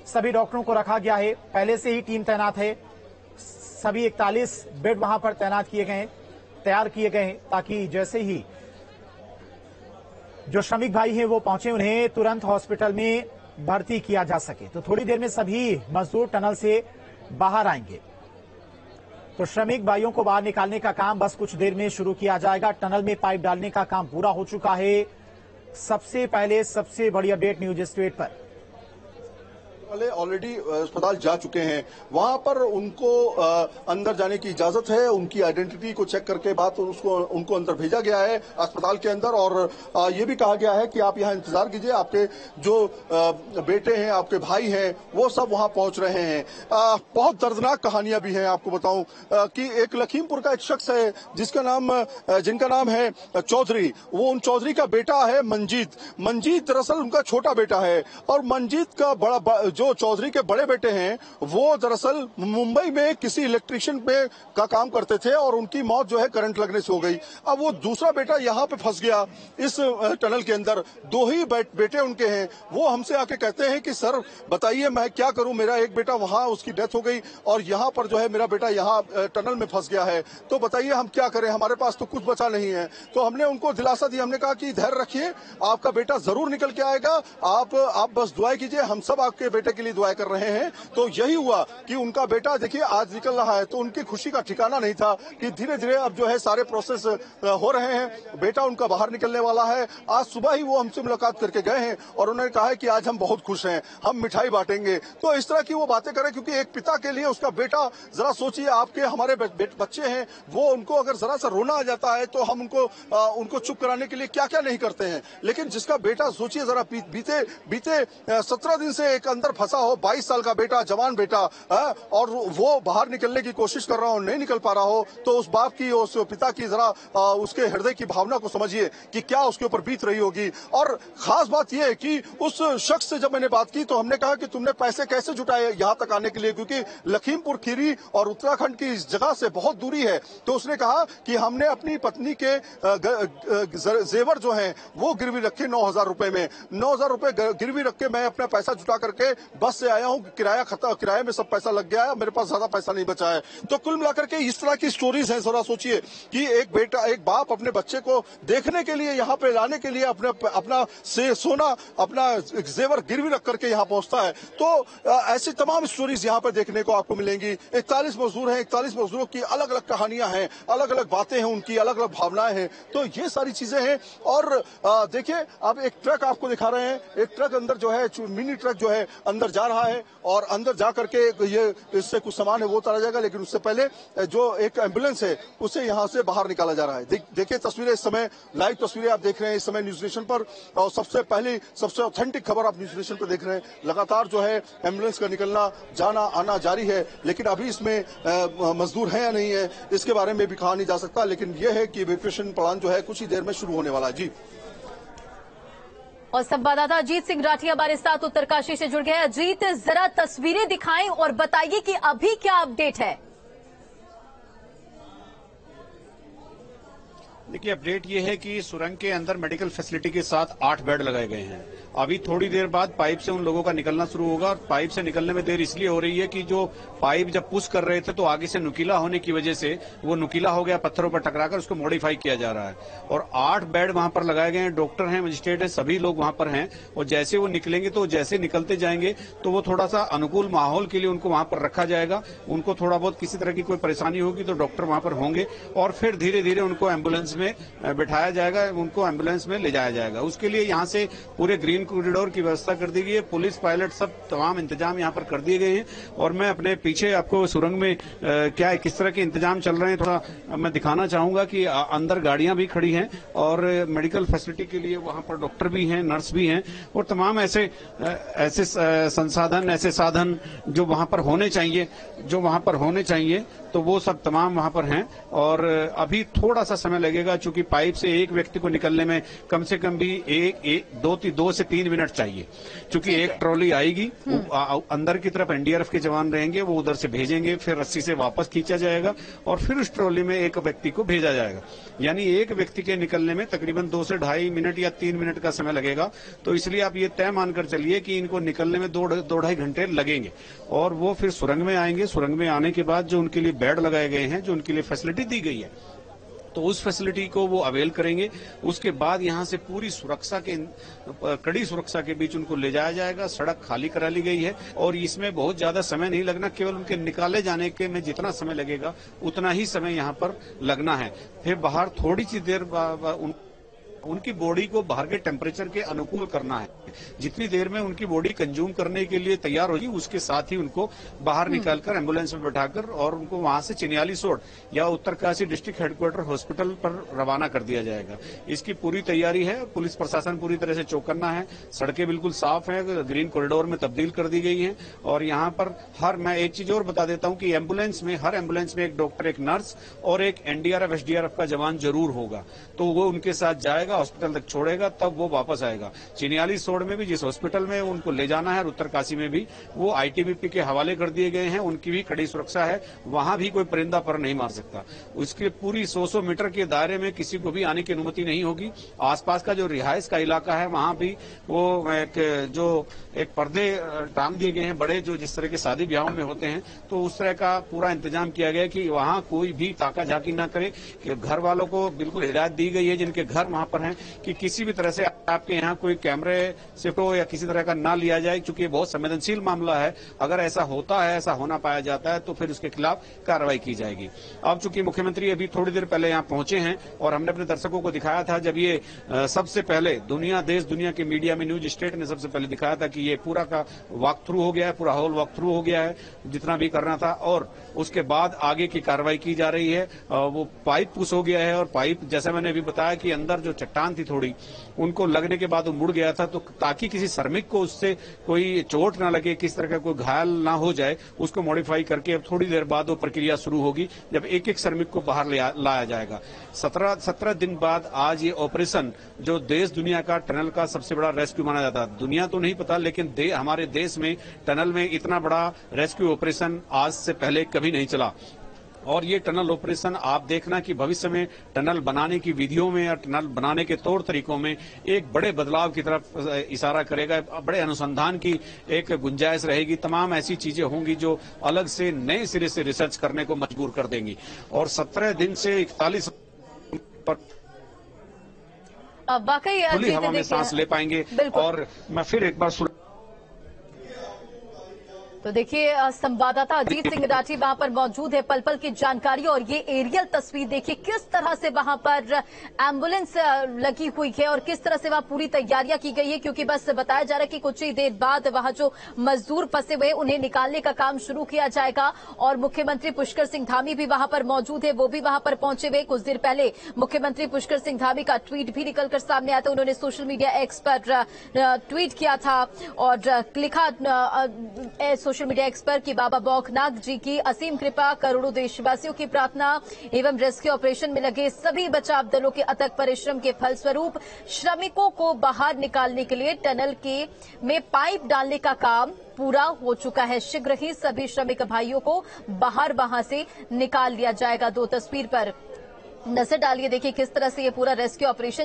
सभी डॉक्टरों को रखा गया है, पहले से ही टीम तैनात है। सभी 41 बेड वहां पर तैनात किए गए, तैयार किए गए हैं, ताकि जैसे ही जो श्रमिक भाई हैं वो पहुंचे उन्हें तुरंत हॉस्पिटल में भर्ती किया जा सके। तो थोड़ी देर में सभी मजदूर टनल से बाहर आएंगे। तो श्रमिक भाइयों को बाहर निकालने का काम बस कुछ देर में शुरू किया जाएगा। टनल में पाइप डालने का काम पूरा हो चुका है। सबसे पहले सबसे बड़ी अपडेट न्यूज स्टेट पर वाले ऑलरेडी अस्पताल जा चुके हैं, वहां पर उनको अंदर जाने की इजाजत है। उनकी आइडेंटिटी को चेक करके बाद उनको अंदर भेजा गया है अस्पताल के अंदर, और ये भी कहा गया है कि आप यहां इंतजार कीजिए, आपके जो बेटे हैं, आपके भाई हैं, वो सब वहां पहुंच रहे हैं। बहुत दर्दनाक कहानियां भी हैं। आपको बताऊं कि एक लखीमपुर का एक शख्स है जिनका नाम है चौधरी। वो उन चौधरी का बेटा है मंजीत दरअसल उनका छोटा बेटा है, और मंजीत का जो चौधरी के बड़े बेटे हैं वो दरअसल मुंबई में किसी इलेक्ट्रिशियन का काम करते थे, और उनकी मौत जो है करंट लगने से हो गई। अब वो दूसरा बेटा यहाँ पे फंस गया इस टनल के अंदर। दो ही बेटे उनके हैं। वो हमसे आके कहते हैं कि सर बताइए मैं क्या करूं, मेरा एक बेटा वहां उसकी डेथ हो गई, और यहाँ पर जो है मेरा बेटा यहाँ टनल में फंस गया है, तो बताइए हम क्या करें, हमारे पास तो कुछ बचा नहीं है। तो हमने उनको दिलासा दी, हमने कहा कि धैर्य रखिए, आपका बेटा जरूर निकल के आएगा, आप बस दुआएं कीजिए, हम सब आपके बेटे के लिए दुआएं कर रहे हैं। तो यही हुआ कि उनका बेटा देखिए आज निकल रहा है, तो उनकी खुशी का ठिकाना नहीं था कि धीरे धीरे अब जो है सारे प्रोसेस हो रहे हैं, बेटा उनका बाहर निकलने वाला है। आज सुबह ही वो हमसे मुलाकात करके गए हैं और उन्होंने कहा है कि आज हम बहुत खुश हैं, हम मिठाई बांटेंगे। तो इस तरह की वो बातें करें, क्योंकि एक पिता के लिए उसका बेटा, जरा सोचिए आपके हमारे बच्चे हैं, वो उनको अगर जरा सा रोना आ जाता है तो हम उनको चुप कराने के लिए क्या क्या नहीं करते हैं। लेकिन जिसका बेटा सोचिए जरा बीते 17 दिन से एक अंदर फंसा हो, 22 साल का बेटा, जवान बेटा, और वो बाहर निकलने की कोशिश कर रहा हो, नहीं निकल पा रहा हो, तो उस बाप की, उस पिता की जरा उसके हृदय की भावना को समझिए कि क्या उसके ऊपर बीत रही होगी। और खास बात यह है कि उस शख्स से जब मैंने बात की तो हमने कहा कि तुमने पैसे कैसे जुटाए यहाँ तक आने के लिए, क्योंकि लखीमपुर खीरी और उत्तराखंड की इस जगह से बहुत दूरी है। तो उसने कहा कि हमने अपनी पत्नी के जेवर जो हैं वो गिरवी रखे 9,000 रुपए में, 9,000 रुपए गिरवी रख के मैं अपना पैसा जुटा करके बस से आया हूं। किराए में सब पैसा लग गया है, मेरे पास ज्यादा पैसा नहीं बचा है। तो कुल मिलाकर के इस तरह की स्टोरीज हैं। जरा सोचिए कि एक बाप अपने बच्चे को देखने के लिए, यहाँ पे लाने के लिए अपना सोना, अपना जेवर गिरवी रख करके यहाँ पहुंचता है। तो ऐसी तमाम स्टोरीज यहाँ पे देखने को आपको मिलेंगी। 41 मजदूर हैं, 41 मजदूरों की अलग अलग कहानियां हैं, अलग अलग बातें हैं, उनकी अलग अलग भावनाएं हैं। तो ये सारी चीजें हैं। और देखिए अब एक ट्रक आपको दिखा रहे हैं, एक ट्रक अंदर जो है, मिनी ट्रक जो है अंदर जा रहा है, और अंदर जा करके ये इससे कुछ सामान है वो उतारा जाएगा। लेकिन उससे पहले जो एक एम्बुलेंस है उसे यहाँ से बाहर निकाला जा रहा है। देखिए तस्वीरें इस समय, लाइव तस्वीरें आप देख रहे हैं इस समय न्यूज नेशन पर, और सबसे ऑथेंटिक खबर आप न्यूज नेशन पर देख रहे हैं। लगातार जो है एम्बुलेंस का निकलना जाना आना जारी है, लेकिन अभी इसमें मजदूर है या नहीं है इसके बारे में भी कहा नहीं जा सकता। लेकिन यह है कि इवैक्यूएशन प्लान जो है कुछ ही देर में शुरू होने वाला है। जी, और संवाददाता अजीत सिंह राठी हमारे साथ उत्तरकाशी से जुड़ गए। अजीत, जरा तस्वीरें दिखाएं और बताइए कि अभी क्या अपडेट है। देखिए अपडेट ये है कि सुरंग के अंदर मेडिकल फैसिलिटी के साथ 8 बेड लगाए गए हैं। अभी थोड़ी देर बाद पाइप से उन लोगों का निकलना शुरू होगा, और पाइप से निकलने में देर इसलिए हो रही है कि जो पाइप जब पुश कर रहे थे तो आगे से नुकीला होने की वजह से वो नुकीला हो गया, पत्थरों पर टकराकर उसको मॉडिफाई किया जा रहा है। और 8 बेड वहां पर लगाए गए हैं। डॉक्टर हैं, मजिस्ट्रेट है, सभी लोग वहां पर हैं, और जैसे वो निकलेंगे तो जैसे निकलते जाएंगे तो वो थोड़ा सा अनुकूल माहौल के लिए उनको वहां पर रखा जाएगा। उनको थोड़ा बहुत किसी तरह की कोई परेशानी होगी तो डॉक्टर वहां पर होंगे, और फिर धीरे धीरे उनको एम्बुलेंस में बिठाया जाएगा, उनको एम्बुलेंस में ले जाया जाएगा। उसके लिए यहाँ से पूरे ग्रीन कॉरिडोर की व्यवस्था कर दी गई है। पुलिस, पायलट, सब तमाम इंतजाम यहाँ पर कर दिए गए हैं। और मैं अपने पीछे आपको सुरंग में क्या है, किस तरह के इंतजाम चल रहे हैं थोड़ा मैं दिखाना चाहूंगा कि अंदर गाड़ियां भी खड़ी हैं, और मेडिकल फैसिलिटी के लिए वहां पर डॉक्टर भी हैं, नर्स भी हैं, और तमाम ऐसे संसाधन, ऐसे साधन जो वहां पर होने चाहिए, तो वो सब तमाम वहां पर हैं। और अभी थोड़ा सा समय लगेगा, चूंकि पाइप से एक व्यक्ति को निकलने में कम से कम भी दो से 3 मिनट चाहिए। चूंकि एक ट्रॉली आएगी, अंदर की तरफ एनडीआरएफ के जवान रहेंगे, वो उधर से भेजेंगे, फिर रस्सी से वापस खींचा जाएगा और फिर उस ट्रॉली में एक व्यक्ति को भेजा जाएगा। यानी एक व्यक्ति के निकलने में तकरीबन 2 से 2.5 मिनट या 3 मिनट का समय लगेगा। तो इसलिए आप ये तय मानकर चलिए कि इनको निकलने में 2-2.5 घंटे लगेंगे। और वो फिर सुरंग में आएंगे। सुरंग में आने के बाद जो उनके लिए बेड लगाए गए हैं, जो उनके लिए फैसिलिटी दी गई है, तो उस फैसिलिटी को वो अवेल करेंगे। उसके बाद यहां से पूरी सुरक्षा के कड़ी सुरक्षा के बीच उनको ले जाया जाएगा। सड़क खाली करा ली गई है और इसमें बहुत ज्यादा समय नहीं लगना, केवल उनके निकाले जाने के में जितना समय लगेगा उतना ही समय यहां पर लगना है। फिर बाहर थोड़ी सी देर उनकी बॉडी को बाहर के टेम्परेचर के अनुकूल करना है। जितनी देर में उनकी बॉडी कंज्यूम करने के लिए तैयार होगी, उसके साथ ही उनको बाहर निकालकर एम्बुलेंस में बैठाकर और उनको वहां से चिन्यालीसोड़ या उत्तरकाशी डिस्ट्रिक्ट हेडक्वार्टर हॉस्पिटल पर रवाना कर दिया जाएगा। इसकी पूरी तैयारी है। पुलिस प्रशासन पूरी तरह से चौकन्ना है। सड़कें बिल्कुल साफ है, ग्रीन कॉरिडोर में तब्दील कर दी गई है। और यहाँ पर मैं एक चीज और बता देता हूँ कि हर एम्बुलेंस में एक डॉक्टर, एक नर्स और एक एनडीआरएफ एसडीआरएफ का जवान जरूर होगा। तो वो उनके साथ जाएगा, हॉस्पिटल तक छोड़ेगा, तब वो वापस आएगा। चिन्यालीसोड़ में भी जिस हॉस्पिटल में उनको ले जाना है और उत्तरकाशी में भी वो आईटीबीपी के हवाले कर दिए गए हैं। उनकी भी कड़ी सुरक्षा है, वहां भी कोई परिंदा पर नहीं मार सकता। उसके पूरी 100 मीटर के दायरे में किसी को भी आने की अनुमति नहीं होगी। आसपास का जो रिहायश का इलाका है, वहां भी वो एक पर्दे टांग दिए गए हैं बड़े, जो जिस तरह के शादी ब्याहों में होते हैं। तो उस तरह का पूरा इंतजाम किया गया कि वहां कोई भी ताका झाकी न करे। कि घर वालों को बिल्कुल हिदायत दी गई है, जिनके घर वहां पर हैं, कि किसी भी तरह से आपके यहाँ कोई कैमरे शिफ्ट हो या किसी तरह का ना लिया जाए, क्योंकि ये बहुत संवेदनशील मामला है। अगर ऐसा होता है, ऐसा होना पाया जाता है, तो फिर उसके खिलाफ कार्रवाई की जाएगी। अब चूंकि मुख्यमंत्री अभी थोड़ी देर पहले यहाँ पहुंचे हैं और हमने अपने दर्शकों को दिखाया था, जब ये सबसे पहले देश दुनिया के मीडिया में न्यूज स्टेट ने सबसे पहले दिखाया था कि ये पूरा का वॉक थ्रू हो गया है, पूरा हॉल वॉक थ्रू हो गया है, जितना भी करना था। और उसके बाद आगे की कार्रवाई की जा रही है। वो पाइप पुश हो गया है और पाइप, जैसे मैंने अभी बताया कि अंदर जो चट्टान थी थोड़ी, उनको लगने के बाद वो मुड़ गया था, तो ताकि किसी श्रमिक को उससे कोई चोट ना लगे, किस तरह का कोई घायल ना हो जाए, उसको मॉडिफाई करके अब थोड़ी देर बाद वो प्रक्रिया शुरू होगी, जब एक एक श्रमिक को बाहर लाया जाएगा। 17 दिन बाद आज ये ऑपरेशन, जो देश दुनिया का टनल का सबसे बड़ा रेस्क्यू माना जाता है, दुनिया तो नहीं पता, लेकिन हमारे देश में टनल में इतना बड़ा रेस्क्यू ऑपरेशन आज से पहले कभी नहीं चला। और ये टनल ऑपरेशन आप देखना कि भविष्य में टनल बनाने की विधियों में या टनल बनाने के तौर तरीकों में एक बड़े बदलाव की तरफ इशारा करेगा। बड़े अनुसंधान की एक गुंजाइश रहेगी। तमाम ऐसी चीजें होंगी जो अलग से नए सिरे से रिसर्च करने को मजबूर कर देंगी। और 17 दिन से 41 पर वाकई खुली हवा में सांस ले पाएंगे। और मैं फिर एक बार तो देखिए, संवाददाता अजीत सिंह राठी वहां पर मौजूद है। पल पल की जानकारी और ये एरियल तस्वीर देखिए, किस तरह से वहां पर एम्बुलेंस लगी हुई है और किस तरह से वहां पूरी तैयारियां की गई है। क्योंकि बस बताया जा रहा है कि कुछ ही देर बाद वहां जो मजदूर फंसे हुए उन्हें निकालने का काम शुरू किया जाएगा। और मुख्यमंत्री पुष्कर सिंह धामी भी वहां पर मौजूद है, वो भी वहां पर पहुंचे हुए। कुछ देर पहले मुख्यमंत्री पुष्कर सिंह धामी का ट्वीट भी निकलकर सामने आया था। उन्होंने सोशल मीडिया एक्स पर ट्वीट किया था और लिखा सोशल मीडिया एक्स पर कि बाबा बौखनाथ जी की असीम कृपा, करोड़ों देशवासियों की प्रार्थना एवं रेस्क्यू ऑपरेशन में लगे सभी बचाव दलों के अथक परिश्रम के फलस्वरूप श्रमिकों को बाहर निकालने के लिए टनल में पाइप डालने का काम पूरा हो चुका है। शीघ्र ही सभी श्रमिक भाइयों को बाहर वहां से निकाल लिया जाएगा। 2 तस्वीर पर नजर डालिए, देखिए किस तरह से ये पूरा रेस्क्यू ऑपरेशन